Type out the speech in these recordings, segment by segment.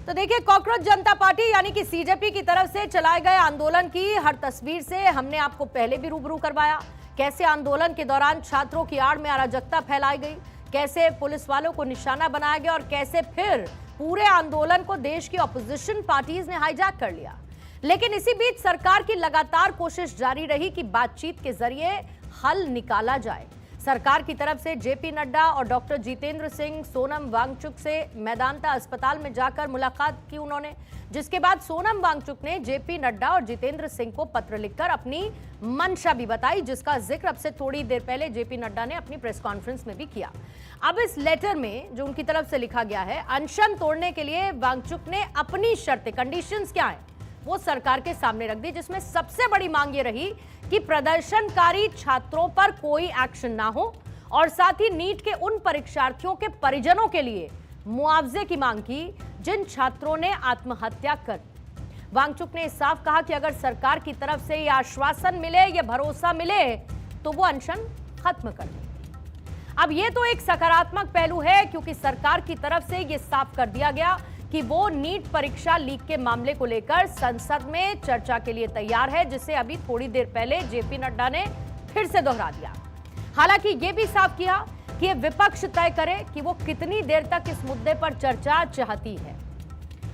तो देखिए, कॉकरोच जनता पार्टी यानी कि सीजेपी की तरफ से चलाए गए आंदोलन की हर तस्वीर से हमने आपको पहले भी रूबरू करवाया। कैसे आंदोलन के दौरान छात्रों की आड़ में अराजकता फैलाई गई, कैसे पुलिस वालों को निशाना बनाया गया और कैसे फिर पूरे आंदोलन को देश की ऑपोजिशन पार्टीज ने हाईजैक कर लिया। लेकिन इसी बीच सरकार की लगातार कोशिश जारी रही कि बातचीत के जरिए हल निकाला जाए। सरकार की तरफ से जेपी नड्डा और डॉक्टर जितेंद्र सिंह सोनम वांगचुक से मेदांता अस्पताल में जाकर मुलाकात की उन्होंने, जिसके बाद सोनम वांगचुक ने जेपी नड्डा और जितेंद्र सिंह को पत्र लिखकर अपनी मंशा भी बताई, जिसका जिक्र अब से थोड़ी देर पहले जेपी नड्डा ने अपनी प्रेस कॉन्फ्रेंस में भी किया। अब इस लेटर में जो उनकी तरफ से लिखा गया है, अनशन तोड़ने के लिए वांगचुक ने अपनी शर्तें, कंडीशंस क्या है वो सरकार के सामने रख दी, जिसमें सबसे बड़ी मांग ये रही कि प्रदर्शनकारी छात्रों पर कोई एक्शन ना हो और साथ ही नीट के उन परीक्षार्थियों के परिजनों के लिए मुआवजे की मांग की जिन छात्रों ने आत्महत्या कर। वांगचुक ने साफ कहा कि अगर सरकार की तरफ से यह आश्वासन मिले, यह भरोसा मिले तो वो अनशन खत्म कर देंगे। अब ये तो एक सकारात्मक पहलू है, क्योंकि सरकार की तरफ से यह साफ कर दिया गया कि वो नीट परीक्षा लीक के मामले को लेकर संसद में चर्चा के लिए तैयार है, जिसे अभी थोड़ी देर पहले जेपी नड्डा ने फिर से दोहरा दिया। हालांकि ये भी साफ किया कि विपक्ष तय करे कि वो कितनी देर तक इस मुद्दे पर चर्चा चाहती है।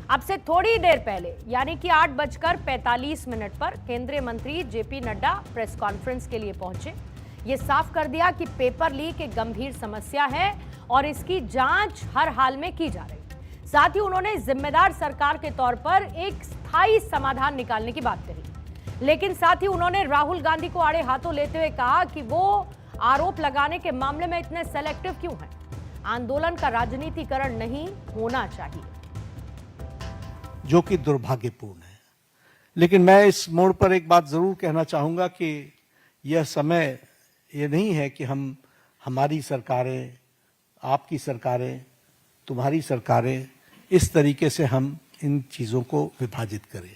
अब से थोड़ी देर पहले यानी कि 8:45 पर केंद्रीय मंत्री जेपी नड्डा प्रेस कॉन्फ्रेंस के लिए पहुंचे। ये साफ कर दिया कि पेपर लीक एक गंभीर समस्या है और इसकी जांच हर हाल में की जा रही। साथ ही उन्होंने जिम्मेदार सरकार के तौर पर एक स्थायी समाधान निकालने की बात कही, लेकिन साथ ही उन्होंने राहुल गांधी को आड़े हाथों लेते हुए कहा कि वो आरोप लगाने के मामले में इतने सेलेक्टिव क्यों हैं। आंदोलन का राजनीतिकरण नहीं होना चाहिए, जो कि दुर्भाग्यपूर्ण है। लेकिन मैं इस मोड़ पर एक बात जरूर कहना चाहूंगा कि यह समय ये नहीं है कि हमारी सरकारें, आपकी सरकारें, तुम्हारी सरकारें, इस तरीके से हम इन चीज़ों को विभाजित करें।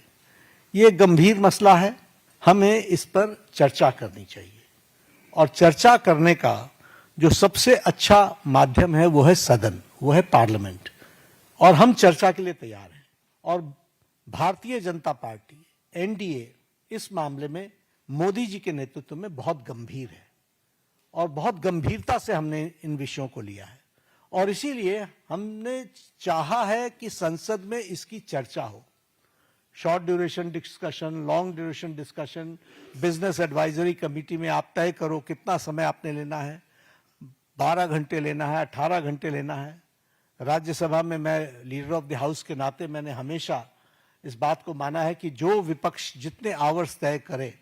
ये गंभीर मसला है, हमें इस पर चर्चा करनी चाहिए और चर्चा करने का जो सबसे अच्छा माध्यम है वो है सदन, वो है पार्लियामेंट, और हम चर्चा के लिए तैयार हैं। और भारतीय जनता पार्टी, एनडीए इस मामले में मोदी जी के नेतृत्व में बहुत गंभीर है और बहुत गंभीरता से हमने इन विषयों को लिया है और इसीलिए हमने चाहा है कि संसद में इसकी चर्चा हो। Short duration discussion, long duration discussion, business advisory committee में आप तय करो कितना समय आपने लेना है, 12 घंटे लेना है, 18 घंटे लेना है। राज्यसभा में मैं लीडर ऑफ द हाउस के नाते मैंने हमेशा इस बात को माना है कि जो विपक्ष जितने आवर्स तय करे,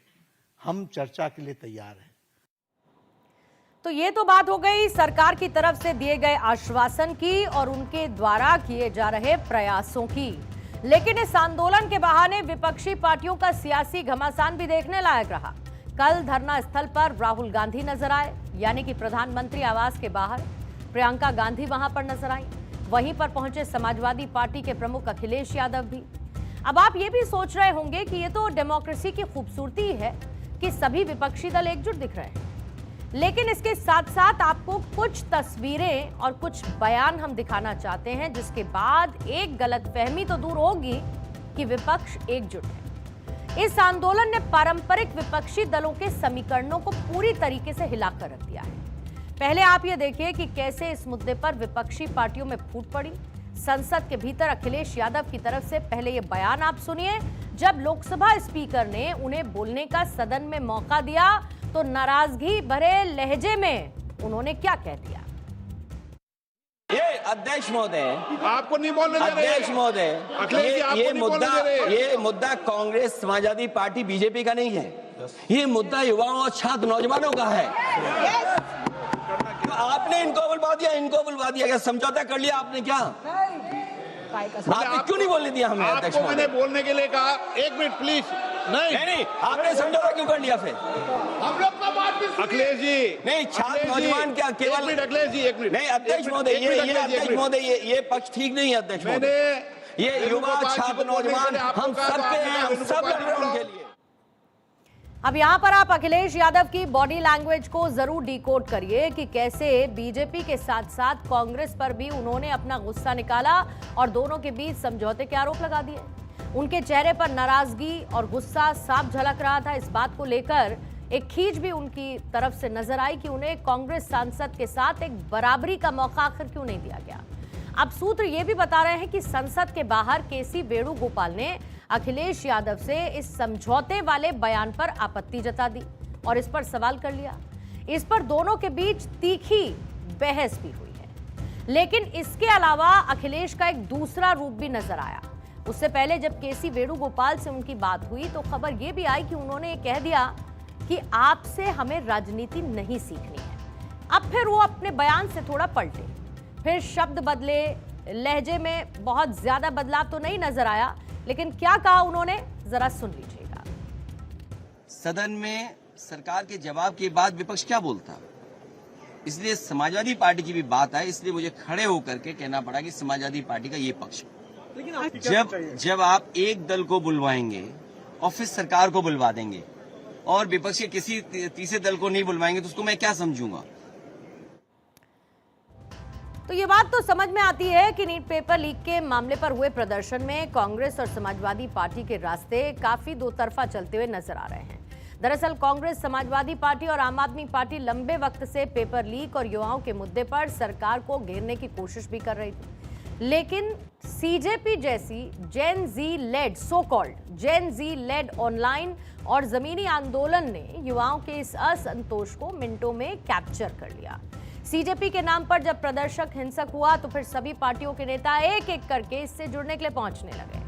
हम चर्चा के लिए तैयार हैं। तो ये तो बात हो गई सरकार की तरफ से दिए गए आश्वासन की और उनके द्वारा किए जा रहे प्रयासों की। लेकिन इस आंदोलन के बहाने विपक्षी पार्टियों का सियासी घमासान भी देखने लायक रहा। कल धरना स्थल पर राहुल गांधी नजर आए, यानी कि प्रधानमंत्री आवास के बाहर। प्रियंका गांधी वहां पर नजर आई। वहीं पर पहुंचे समाजवादी पार्टी के प्रमुख अखिलेश यादव भी। अब आप ये भी सोच रहे होंगे कि ये तो डेमोक्रेसी की खूबसूरती है कि सभी विपक्षी दल एकजुट दिख रहे हैं, लेकिन इसके साथ साथ आपको कुछ तस्वीरें और कुछ बयान हम दिखाना चाहते हैं, जिसके बाद एक गलतफहमी तो दूर होगी कि विपक्ष एकजुट है। इस आंदोलन ने पारंपरिक विपक्षी दलों के समीकरणों को पूरी तरीके से हिलाकर रख दिया है। पहले आप ये देखिए कि कैसे इस मुद्दे पर विपक्षी पार्टियों में फूट पड़ी। संसद के भीतर अखिलेश यादव की तरफ से पहले ये बयान आप सुनिए। जब लोकसभा स्पीकर ने उन्हें बोलने का सदन में मौका दिया तो नाराजगी भरे लहजे में उन्होंने क्या कह दिया। ये अध्यक्ष महोदय, आपको नहीं बोलने दे रहे। अध्यक्ष महोदय, ये मुद्दा कांग्रेस, समाजवादी पार्टी, बीजेपी का नहीं है। ये मुद्दा युवाओं और छात्र नौजवानों का है। तो आपने इनको बुलवा दिया, क्या समझौता कर लिया आपने? क्या आपने क्यों नहीं बोलने दिया हमें? अध्यक्ष आपको मैंने बोलने के लिए कहा, एक मिनट प्लीज। नहीं, आपने समझौता क्यों कर लिया फिर? हम लोग का बात भी अखिलेश जी नहीं, छात्र नौजवान क्या केवल? अखिलेश जी एक मिनट नहीं, अध्यक्ष महोदय, ये पक्ष ठीक नहीं है अध्यक्ष महोदय। ये युवा, छात्र, नौजवान हम सब के हैं, हम सब लड़ रहे हैं उनके लिए। अब यहां पर आप अखिलेश यादव की बॉडी लैंग्वेज को जरूर डिकोड करिए कि कैसे बीजेपी के साथ साथ कांग्रेस पर भी उन्होंने अपना गुस्सा निकाला और दोनों के बीच समझौते के आरोप लगा दिए। उनके चेहरे पर नाराजगी और गुस्सा साफ झलक रहा था। इस बात को लेकर एक खींच भी उनकी तरफ से नजर आई कि उन्हें कांग्रेस सांसद के साथ एक बराबरी का मौका आखिर क्यों नहीं दिया गया। अब सूत्र ये भी बता रहे हैं कि संसद के बाहर केसी वेणुगोपाल ने अखिलेश यादव से इस समझौते वाले बयान पर आपत्ति जता दी और इस पर सवाल कर लिया। इस पर दोनों के बीच तीखी बहस भी हुई है। लेकिन इसके अलावा अखिलेश का एक दूसरा रूप भी नजर आया। उससे पहले जब केसी वेणुगोपाल से उनकी बात हुई तो खबर यह भी आई कि उन्होंने ये कह दिया कि आपसे हमें राजनीति नहीं सीखनी है। अब फिर वो अपने बयान से थोड़ा पलटे, फिर शब्द बदले, लहजे में बहुत ज्यादा बदलाव तो नहीं नजर आया, लेकिन क्या कहा उन्होंने जरा सुन लीजिएगा। सदन में सरकार के जवाब के बाद विपक्ष क्या बोलता, इसलिए समाजवादी पार्टी की भी बात आई, इसलिए मुझे खड़े होकर के कहना पड़ा कि समाजवादी पार्टी का ये पक्ष। जब आप एक दल को बुलवाएंगे और फिर सरकार को बुलवा देंगे और विपक्ष के किसी तीसरे दल को नहीं बुलवाएंगे तो उसको मैं क्या समझूंगा। तो ये बात तो समझ में आती है कि नीट पेपर लीक के मामले पर हुए प्रदर्शन में कांग्रेस और समाजवादी पार्टी के रास्ते काफी दो तरफा चलते हुए नजर आ रहे हैं। दरअसल कांग्रेस, समाजवादी पार्टी और आम आदमी पार्टी लंबे वक्त से पेपर लीक और युवाओं के मुद्दे पर सरकार को घेरने की कोशिश भी कर रही थी, लेकिन सीजेपी जैसी जेन जी लेड, सो कॉल्ड जेन जी लेड ऑनलाइन और जमीनी आंदोलन ने युवाओं के इस असंतोष को मिनटों में कैप्चर कर लिया। सीजेपी के नाम पर जब प्रदर्शक हिंसक हुआ तो फिर सभी पार्टियों के नेता एक एक करके इससे जुड़ने के लिए पहुंचने लगे।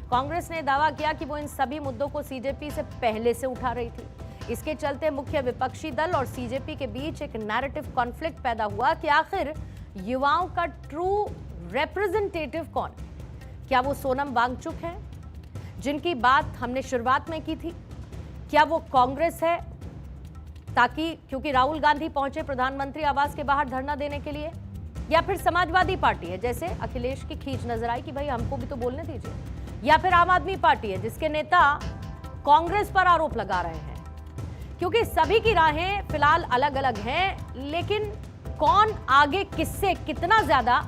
कांग्रेस ने दावा किया कि वो इन सभी मुद्दों को सीजेपी से पहले से उठा रही थी। इसके चलते मुख्य विपक्षी दल और सीजेपी के बीच एक नैरेटिव कॉन्फ्लिक्ट पैदा हुआ कि आखिर युवाओं का ट्रू रिप्रेजेंटेटिव कौन है? क्या वो सोनम वांगचुक है जिनकी बात हमने शुरुआत में की थी? क्या वो कांग्रेस है ताकि क्योंकि राहुल गांधी पहुंचे प्रधानमंत्री आवास के बाहर धरना देने के लिए, या फिर समाजवादी पार्टी है जैसे अखिलेश की खींच नजर आई कि भाई हमको भी तो बोलने दीजिए, या फिर आम आदमी पार्टी है जिसके नेता कांग्रेस पर आरोप लगा रहे हैं? क्योंकि सभी की राहें फिलहाल अलग अलग हैं, लेकिन कौन आगे किससे कितना ज्यादा,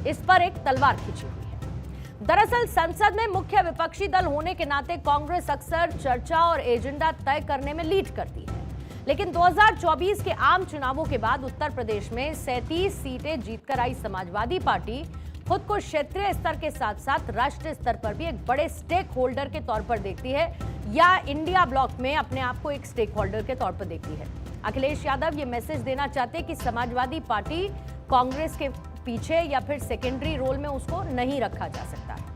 इस पर एक तलवार खींची हुई है। दरअसल संसद में मुख्य विपक्षी दल होने के नाते कांग्रेस अक्सर चर्चा और एजेंडा तय करने में लीड करती है, लेकिन 2024 के आम चुनावों के बाद उत्तर प्रदेश में 37 सीटें जीतकर आई समाजवादी पार्टी खुद को क्षेत्रीय स्तर के साथ साथ राष्ट्रीय स्तर पर भी एक बड़े स्टेक होल्डर के तौर पर देखती है, या इंडिया ब्लॉक में अपने आप को एक स्टेक होल्डर के तौर पर देखती है। अखिलेश यादव ये मैसेज देना चाहते कि समाजवादी पार्टी कांग्रेस के पीछे या फिर सेकेंडरी रोल में उसको नहीं रखा जा सकता है,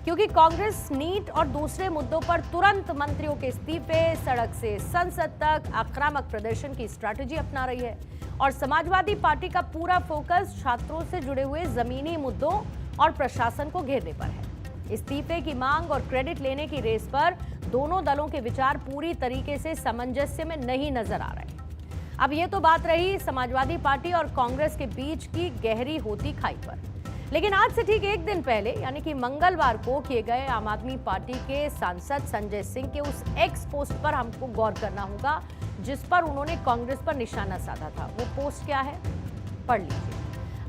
क्योंकि कांग्रेस नीट और दूसरे मुद्दों पर तुरंत मंत्रियों के इस्तीफे, सड़क से संसद तक आक्रामक प्रदर्शन की स्ट्रैटेजी अपना रही है, और समाजवादी पार्टी का पूरा फोकस छात्रों से जुड़े हुए जमीनी मुद्दों और प्रशासन को घेरने पर है। इस्तीफे की मांग और क्रेडिट लेने की रेस पर दोनों दलों के विचार पूरी तरीके से सामंजस्य में नहीं नजर आ रहे। अब ये तो बात रही समाजवादी पार्टी और कांग्रेस के बीच की गहरी होती खाई पर, लेकिन आज से ठीक एक दिन पहले यानी कि मंगलवार को किए गए आम आदमी पार्टी के सांसद संजय सिंह के उस एक्स पोस्ट पर हमको गौर करना होगा जिस पर उन्होंने कांग्रेस पर निशाना साधा था। वो पोस्ट क्या है, पढ़ लीजिए।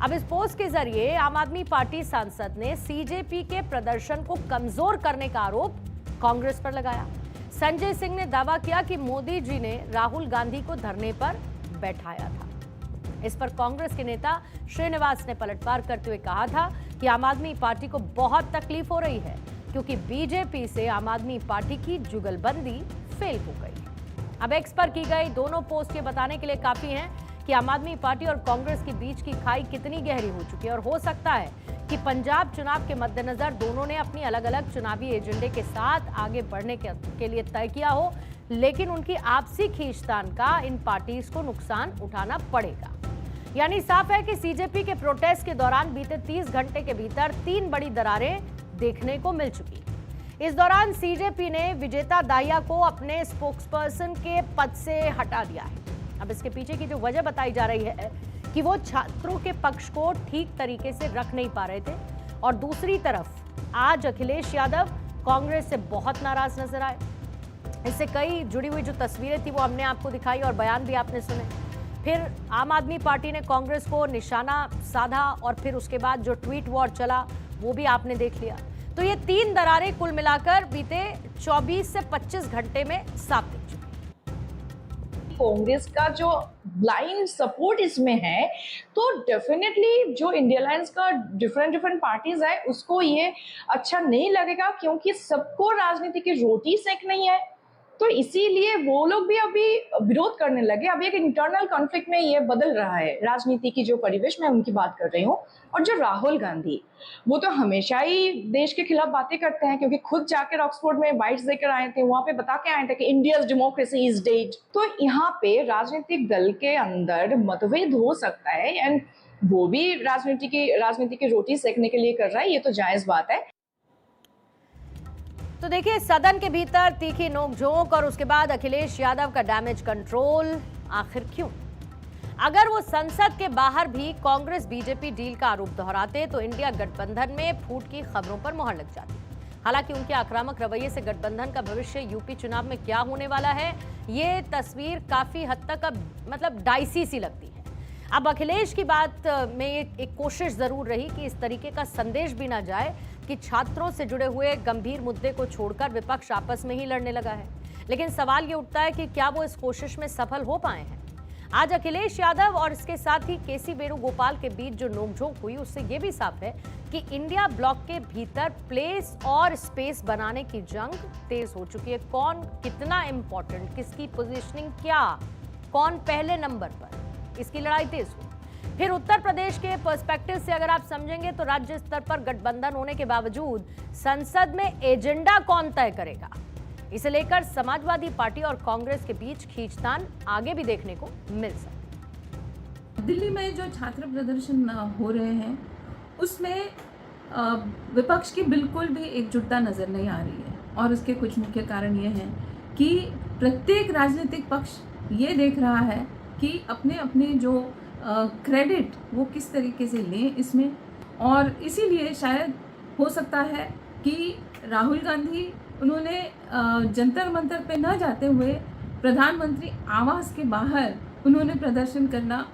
अब इस पोस्ट के जरिए आम आदमी पार्टी सांसद ने सीजेपी के प्रदर्शन को कमजोर करने का आरोप कांग्रेस पर लगाया। संजय सिंह ने दावा किया कि मोदी जी ने राहुल गांधी को धरने पर बैठाया था। इस पर कांग्रेस के नेता श्रीनिवास ने पलटवार करते हुए कहा था कि आम आदमी पार्टी को बहुत तकलीफ हो रही है क्योंकि बीजेपी से आम आदमी पार्टी की जुगलबंदी फेल हो गई। अब एक्स पर की गई दोनों पोस्ट ये बताने के लिए काफी हैं कि आम आदमी पार्टी और कांग्रेस के बीच की खाई कितनी गहरी हो चुकी है, और हो सकता है कि पंजाब चुनाव के मद्देनजर दोनों ने अपनी अलग अलग चुनावी एजेंडे के साथ आगे बढ़ने के लिए तय किया हो, लेकिन उनकी आपसी खींचतान का इन पार्टीज को नुकसान उठाना पड़ेगा। यानी साफ है कि सीजेपी के प्रोटेस्ट के दौरान बीते 30 घंटे के भीतर 3 बड़ी दरारें देखने को मिल चुकी। इस दौरान सीजेपी ने विजेता दाहिया को अपने स्पोक्सपर्सन के पद से हटा दिया है। अब इसके पीछे की जो वजह बताई जा रही है कि वो छात्रों के पक्ष को ठीक तरीके से रख नहीं पा रहे थे, और दूसरी तरफ आज अखिलेश यादव कांग्रेस से बहुत नाराज नजर आए। इससे कई जुड़ी हुई जो तस्वीरें थी वो हमने आपको दिखाई और बयान भी आपने सुने। फिर आम आदमी पार्टी ने कांग्रेस को निशाना साधा और फिर उसके बाद जो ट्वीट वॉर चला वो भी आपने देख लिया। तो ये 3 दरारें कुल मिलाकर बीते 24 से 25 घंटे में साफ दिख चुकी। कांग्रेस का जो ब्लाइंड सपोर्ट इसमें है, तो डेफिनेटली जो इंडिया अलायंस का डिफरेंट पार्टीज है उसको ये अच्छा नहीं लगेगा, क्योंकि सबको राजनीति की रोटी सेकनी है। तो इसीलिए वो लोग भी अभी विरोध करने लगे। अभी एक इंटरनल कॉन्फ्लिक्ट में ये बदल रहा है राजनीति की जो परिवेश, मैं उनकी बात कर रही हूँ। और जो राहुल गांधी, वो तो हमेशा ही देश के खिलाफ बातें करते हैं, क्योंकि खुद जाकर ऑक्सफोर्ड में बाइट्स देकर आए थे, वहां पे बता के आए थे कि इंडियाज डेमोक्रेसी इज डेड। तो यहाँ पे राजनीतिक दल के अंदर मतभेद हो सकता है, एंड वो भी राजनीति की रोटी सेकने के लिए कर रहा है, ये तो जायज बात है। तो देखिए, सदन के भीतर तीखी नोकझोंक और उसके बाद अखिलेश यादव का डैमेज कंट्रोल, आखिर क्यों? अगर वो संसद के बाहर भी कांग्रेस बीजेपी डील का आरोप दोहराते तो इंडिया गठबंधन में फूट की खबरों पर मुहर लग जाती। हालांकि उनके आक्रामक रवैये से गठबंधन का भविष्य यूपी चुनाव में क्या होने वाला है, ये तस्वीर काफी हद तक अब डाइसी सी लगती है। अब अखिलेश की बात में एक कोशिश जरूर रही कि इस तरीके का संदेश भी ना जाए कि छात्रों से जुड़े हुए गंभीर मुद्दे को छोड़कर विपक्ष आपस में ही लड़ने लगा है। लेकिन सवाल ये उठता है कि क्या वो इस कोशिश में सफल हो पाए हैं? आज अखिलेश यादव और इसके साथ ही केसी वेणुगोपाल के बीच जो नोकझोंक हुई, उससे ये भी साफ है कि इंडिया ब्लॉक के भीतर प्लेस और स्पेस बनाने की जंग तेज हो चुकी है। कौन कितना इंपॉर्टेंट, किसकी पोजीशनिंग क्या, कौन पहले नंबर पर, इसकी लड़ाई तेज हुई। फिर उत्तर प्रदेश के पर्सपेक्टिव से अगर आप समझेंगे तो राज्य स्तर पर गठबंधन होने के बावजूद संसद में एजेंडा कौन तय करेगा, इसे लेकर समाजवादी पार्टी और कांग्रेस के बीच खींचतान आगे भी देखने को मिल सकती है। दिल्ली में जो छात्र प्रदर्शन हो रहे हैं उसमें विपक्ष की बिल्कुल भी एकजुटता नजर नहीं आ रही है, और उसके कुछ मुख्य कारण ये हैं कि प्रत्येक राजनीतिक पक्ष ये देख रहा है कि अपने अपने जो क्रेडिट वो किस तरीके से लें इसमें, और इसीलिए शायद हो सकता है कि राहुल गांधी उन्होंने जंतर मंतर पे न जाते हुए प्रधानमंत्री आवास के बाहर उन्होंने प्रदर्शन करना।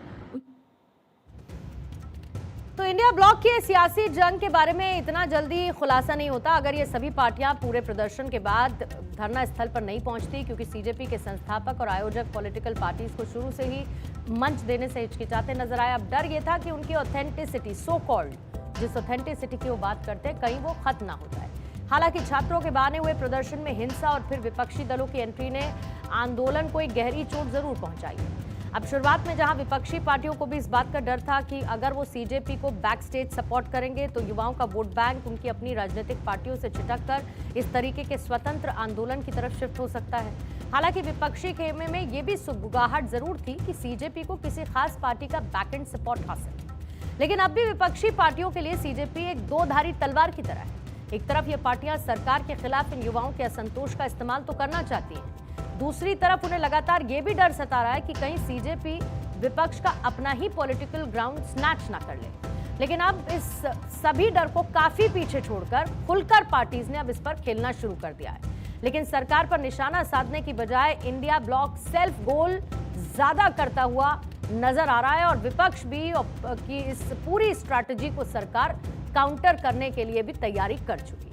तो इंडिया ब्लॉक की सियासी जंग के बारे में इतना जल्दी खुलासा नहीं होता अगर ये सभी पार्टियां पूरे प्रदर्शन के बाद धरना स्थल पर नहीं पहुंचती, क्योंकि सीजेपी के संस्थापक और आयोजक पॉलिटिकल पार्टीज को शुरू से ही मंच देने से हिचकिचाते नजर आए। अब डर ये था कि उनकी ऑथेंटिसिटी, सो कॉल्ड जिस ऑथेंटिसिटी की वो बात करते हैं, कहीं वो खत्म ना हो जाए। हालांकि छात्रों के बहाने हुए प्रदर्शन में हिंसा और फिर विपक्षी दलों की एंट्री ने आंदोलन को एक गहरी चोट जरूर पहुंचाई है। अब शुरुआत में जहां विपक्षी पार्टियों को भी इस बात का डर था कि अगर वो सीजेपी को बैक स्टेज सपोर्ट करेंगे तो युवाओं का वोट बैंक उनकी अपनी राजनीतिक पार्टियों से छिटक कर इस तरीके के स्वतंत्र आंदोलन की तरफ शिफ्ट हो सकता है। हालांकि विपक्षी खेमे में ये भी सुगबुगाहट जरूर थी कि सीजेपी को किसी खास पार्टी का बैकएंड सपोर्ट हासिल है। लेकिन अब भी विपक्षी पार्टियों के लिए सीजेपी एक दो-धारी तलवार की तरह है। एक तरफ ये पार्टियां सरकार के खिलाफ इन युवाओं के असंतोष का इस्तेमाल तो करना चाहती हैं, दूसरी तरफ उन्हें लगातार ये भी डर सता रहा है कि कहीं सीजेपी विपक्ष का अपना ही पॉलिटिकल ग्राउंड स्नैच ना कर ले। लेकिन अब इस सभी डर को काफी पीछे छोड़कर खुलकर पार्टीज ने अब इस पर खेलना शुरू कर दिया है। लेकिन सरकार पर निशाना साधने की बजाय इंडिया ब्लॉक सेल्फ गोल ज्यादा करता हुआ नजर आ रहा है, और विपक्ष भी की इस पूरी स्ट्रैटेजी को सरकार काउंटर करने के लिए भी तैयारी कर चुकी है।